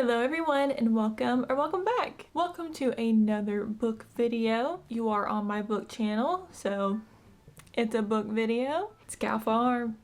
Hello everyone and welcome back. Welcome to another book video. You are on my book channel, so it's a book video. It's Cow Farm.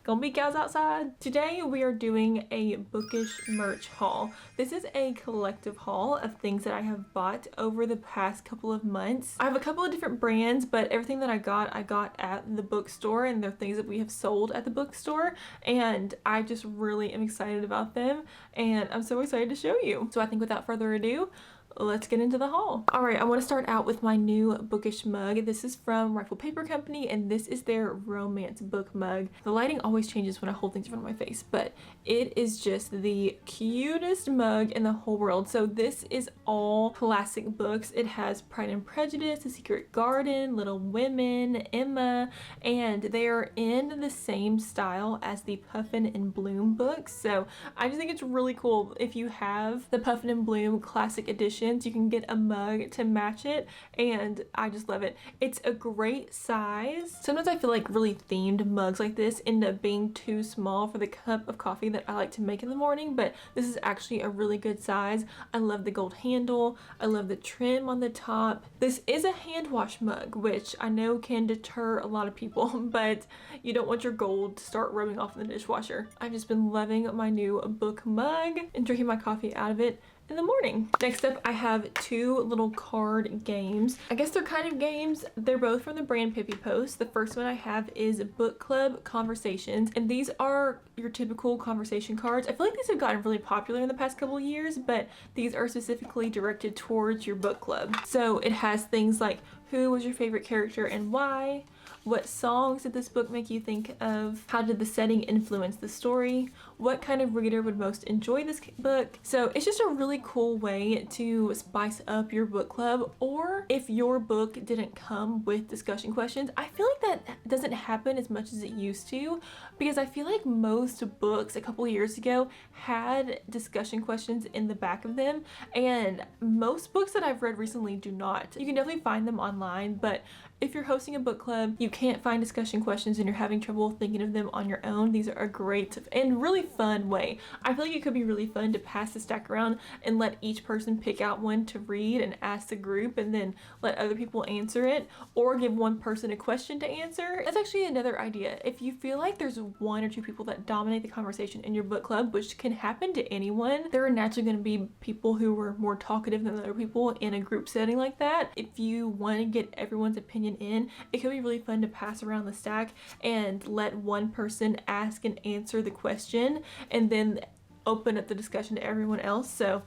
Gonna be cows outside. Today we are doing a bookish merch haul. This is a collective haul of things that I have bought over the past couple of months. I have a couple of different brands, but everything that I got at the bookstore, and they're things that we have sold at the bookstore, and I just really am excited about them, and I'm so excited to show you. So I think without further ado, let's get into the haul. All right, I want to start out with my new bookish mug. This is from Rifle Paper Company, and this is their romance book mug. The lighting always changes when I hold things in front of my face, but it is just the cutest mug in the whole world. So this is all classic books. It has Pride and Prejudice, The Secret Garden, Little Women, Emma, and they are in the same style as the Puffin and Bloom books. So I just think it's really cool. If you have the Puffin and Bloom classic edition, you can get a mug to match it, and I just love it. It's a great size. Sometimes I feel like really themed mugs like this end up being too small for the cup of coffee that I like to make in the morning, but this is actually a really good size. I love the gold handle. I love the trim on the top. This is a hand wash mug, which I know can deter a lot of people, but you don't want your gold to start rubbing off in the dishwasher. I've just been loving my new book mug and drinking my coffee out of it in the morning. Next up, I have two little card games. I guess they're kind of games. They're both from the brand Pippi Post. The first one I have is Book Club Conversations, and these are your typical conversation cards. I feel like these have gotten really popular in the past couple of years, but these are specifically directed towards your book club. So it has things like, who was your favorite character and why? What songs did this book make you think of? How did the setting influence the story? What kind of reader would most enjoy this book? So it's just a really cool way to spice up your book club. Or if your book didn't come with discussion questions, I feel like that doesn't happen as much as it used to, because I feel like most books a couple years ago had discussion questions in the back of them, and most books that I've read recently do not. You can definitely find them online, but if you're hosting a book club, you can't find discussion questions and you're having trouble thinking of them on your own, these are a great and really fun way. I feel like it could be really fun to pass the stack around and let each person pick out one to read and ask the group, and then let other people answer it, or give one person a question to answer. That's actually another idea. If you feel like there's one or two people that dominate the conversation in your book club, which can happen to anyone, there are naturally going to be people who are more talkative than other people in a group setting like that. If you want to get everyone's opinion in, it could be really fun to pass around the stack and let one person ask and answer the question, and then open up the discussion to everyone else. So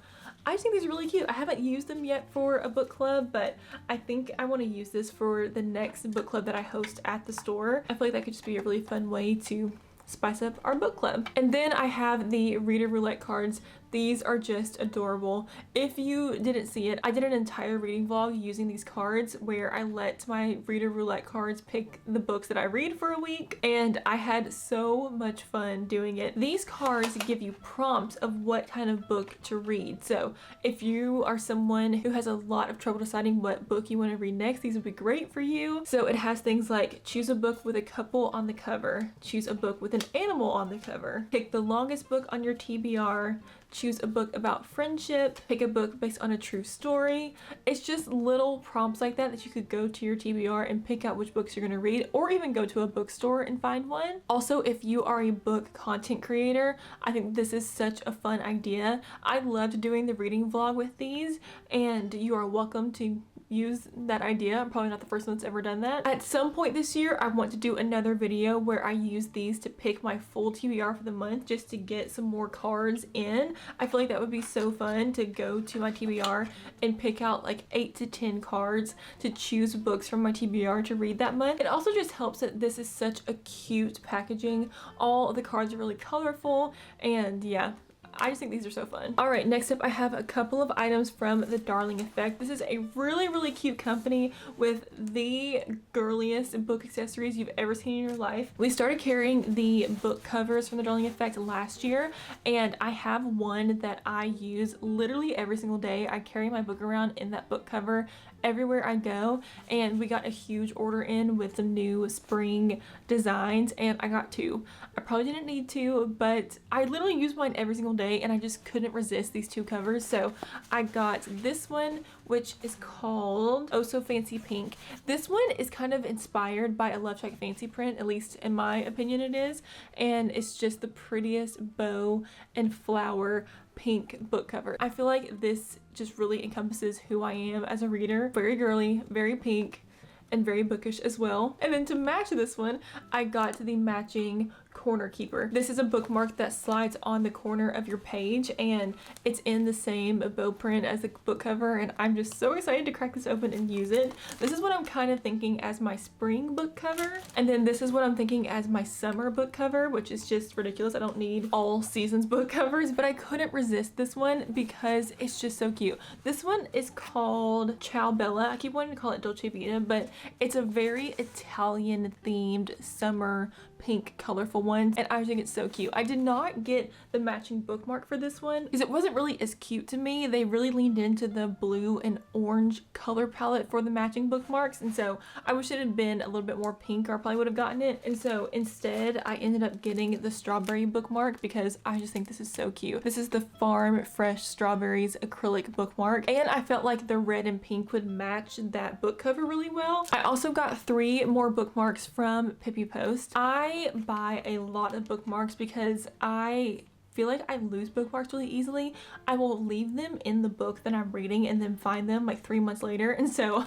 I just think these are really cute. I haven't used them yet for a book club, but I think I want to use this for the next book club that I host at the store. I feel like that could just be a really fun way to spice up our book club. And then I have the reader roulette cards. These are just adorable. If you didn't see it, I did an entire reading vlog using these cards where I let my reader roulette cards pick the books that I read for a week, and I had so much fun doing it. These cards give you prompts of what kind of book to read. So if you are someone who has a lot of trouble deciding what book you want to read next, these would be great for you. So it has things like, choose a book with a couple on the cover, choose a book with an animal on the cover, pick the longest book on your TBR, choose a book about friendship, pick a book based on a true story. It's just little prompts like that you could go to your TBR and pick out which books you're going to read, or even go to a bookstore and find one. Also, if you are a book content creator, I think this is such a fun idea. I loved doing the reading vlog with these, and you are welcome to use that idea. I'm probably not the first one that's ever done that. At some point this year, I want to do another video where I use these to pick my full TBR for the month, just to get some more cards in. I feel like that would be so fun to go to my TBR and pick out like 8 to 10 cards to choose books from my TBR to read that month. It also just helps that this is such a cute packaging. All of the cards are really colorful, and yeah, I just think these are so fun. All right, next up I have a couple of items from the Darling Effect. This is a really cute company with the girliest book accessories you've ever seen in your life. We started carrying the book covers from the Darling Effect last year, and I have one that I use literally every single day. I carry my book around in that book cover everywhere I go, and we got a huge order in with some new spring designs, and I got 2. I probably didn't need to, but I literally use mine every single day, and I just couldn't resist these 2 covers. So I got this one, which is called Oh So Fancy Pink. This one is kind of inspired by a Love Shack Fancy print, at least in my opinion it is, and it's just the prettiest bow and flower pink book cover. I feel like this just really encompasses who I am as a reader. Very girly, very pink, and very bookish as well. And then to match this one, I got the matching corner keeper. This is a bookmark that slides on the corner of your page, and it's in the same bow print as the book cover, and I'm just so excited to crack this open and use it. This is what I'm kind of thinking as my spring book cover, and then this is what I'm thinking as my summer book cover, which is just ridiculous. I don't need all seasons book covers, but I couldn't resist this one because it's just so cute. This one is called Ciao Bella. I keep wanting to call it Dolce Vita, but it's a very Italian themed summer pink colorful ones, and I think it's so cute. I did not get the matching bookmark for this one because it wasn't really as cute to me. They really leaned into the blue and orange color palette for the matching bookmarks, and so I wish it had been a little bit more pink, or I probably would have gotten it. And so instead I ended up getting the strawberry bookmark because I just think this is so cute. This is the Farm Fresh Strawberries acrylic bookmark, and I felt like the red and pink would match that book cover really well. I also got 3 more bookmarks from Pippi Post. I buy a lot of bookmarks because I feel like I lose bookmarks really easily. I will leave them in the book that I'm reading and then find them like 3 months later, and so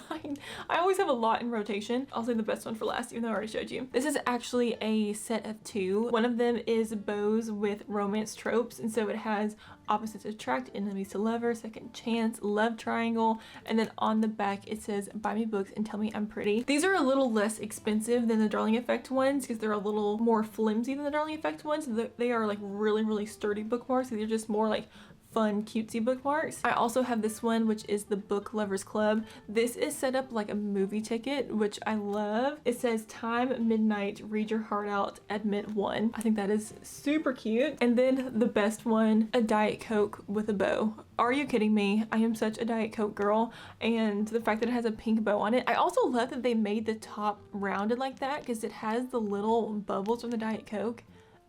I always have a lot in rotation. I'll save the best one for last, even though I already showed you. This is actually a set of 2. One of them is bows with romance tropes, and so it has opposites attract, enemies to lovers, second chance, love triangle, and then on the back it says buy me books and tell me I'm pretty. These are a little less expensive than the Darling Effect ones because they're a little more flimsy than the Darling Effect ones. They are like really sturdy bookmarks. These are just more like fun cutesy bookmarks. I also have this one, which is the Book Lovers Club. This is set up like a movie ticket, which I love. It says time midnight, read your heart out, admit 1. I think that is super cute. And then the best one, a Diet Coke with a bow. Are you kidding me? I am such a Diet Coke girl, and the fact that it has a pink bow on it. I also love that they made the top rounded like that because it has the little bubbles from the Diet Coke.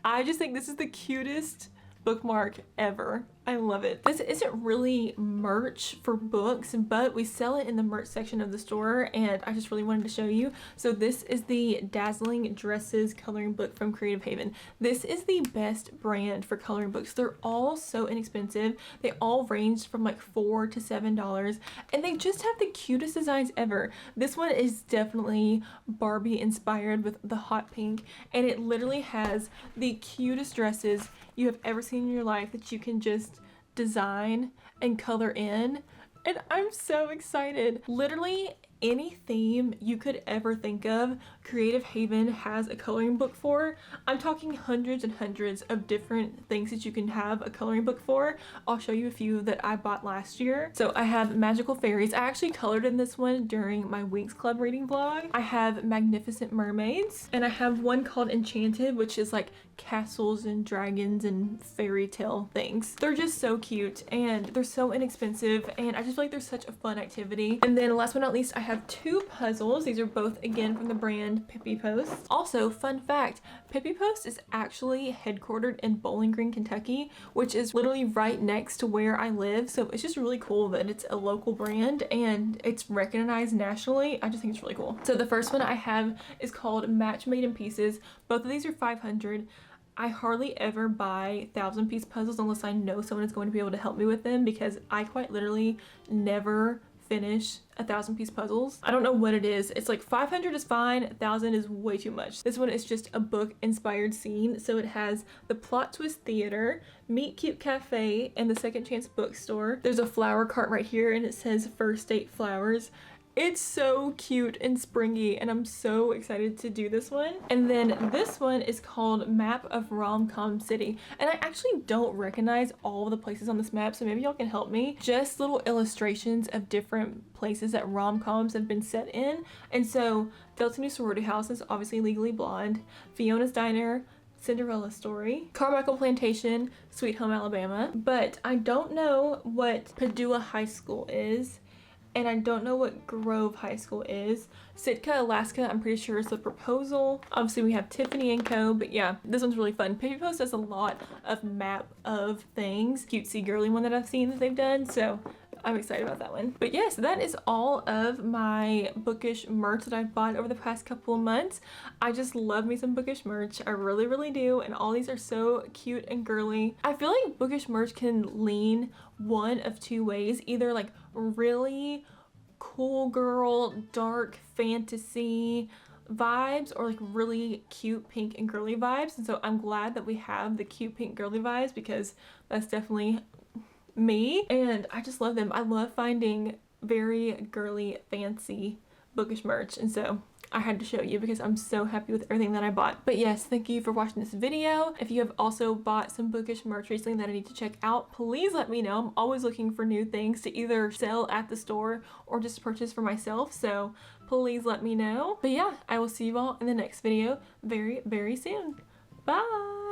I just think this is the cutest bookmark ever. I love it. This isn't really merch for books, but we sell it in the merch section of the store, and I just really wanted to show you. So this is the Dazzling Dresses coloring book from Creative Haven. This is the best brand for coloring books. They're all so inexpensive. They all range from like $4 to $7, and they just have the cutest designs ever. This one is definitely Barbie inspired with the hot pink, and it literally has the cutest dresses you have ever seen in your life that you can just design and color in, and I'm so excited. Literally any theme you could ever think of, Creative Haven has a coloring book for. I'm talking hundreds and hundreds of different things that you can have a coloring book for. I'll show you a few that I bought last year. So I have Magical Fairies. I actually colored in this one during my Winx Club reading vlog. I have Magnificent Mermaids, and I have one called Enchanted, which is like castles and dragons and fairy tale things. They're just so cute, and they're so inexpensive, and I just feel like they're such a fun activity. And then last but not least, I have 2 puzzles. These are both again from the brand Pippi Post. Also, fun fact, Pippi Post is actually headquartered in Bowling Green, Kentucky, which is literally right next to where I live. So it's just really cool that it's a local brand and it's recognized nationally. I just think it's really cool. So the first one I have is called Match Made in Pieces. Both of these are 500. I hardly ever buy 1,000-piece puzzles unless I know someone is going to be able to help me with them, because I quite literally never finish 1,000-piece puzzles. I don't know what it is. It's like 500 is fine, 1,000 is way too much. This one is just a book inspired scene. So it has the Plot Twist Theater, Meet Cute Cafe, and the Second Chance Bookstore. There's a flower cart right here, and it says First Date Flowers. It's so cute and springy, and I'm so excited to do this one. And then this one is called Map of Rom-Com City, and I actually don't recognize all of the places on this map, so maybe y'all can help me. Just little illustrations of different places that rom-coms have been set in. And so Delta New Sorority House is obviously Legally Blonde, Fiona's Diner, Cinderella Story, Carmichael Plantation, Sweet Home Alabama, but I don't know what Padua High School is. and I don't know what Grove High School is. Sitka, Alaska, I'm pretty sure is the proposal. Obviously we have Tiffany & Co, but yeah, this one's really fun. Picture Post does a lot of map of things. Cutesy girly one that I've seen that they've done, so I'm excited about that one. But yes, that is all of my bookish merch that I've bought over the past couple of months. I just love me some bookish merch. I really, really do. And all these are so cute and girly. I feel like bookish merch can lean one of two ways. Either like really cool girl, dark fantasy vibes, or like really cute pink and girly vibes. And so I'm glad that we have the cute pink girly vibes, because that's definitely me, and I just love them. I love finding very girly, fancy bookish merch, and so I had to show you because I'm so happy with everything that I bought. But yes, thank you for watching this video. If you have also bought some bookish merch recently that I need to check out, please let me know. I'm always looking for new things to either sell at the store or just purchase for myself, so please let me know. But yeah, I will see you all in the next video very, very soon. Bye!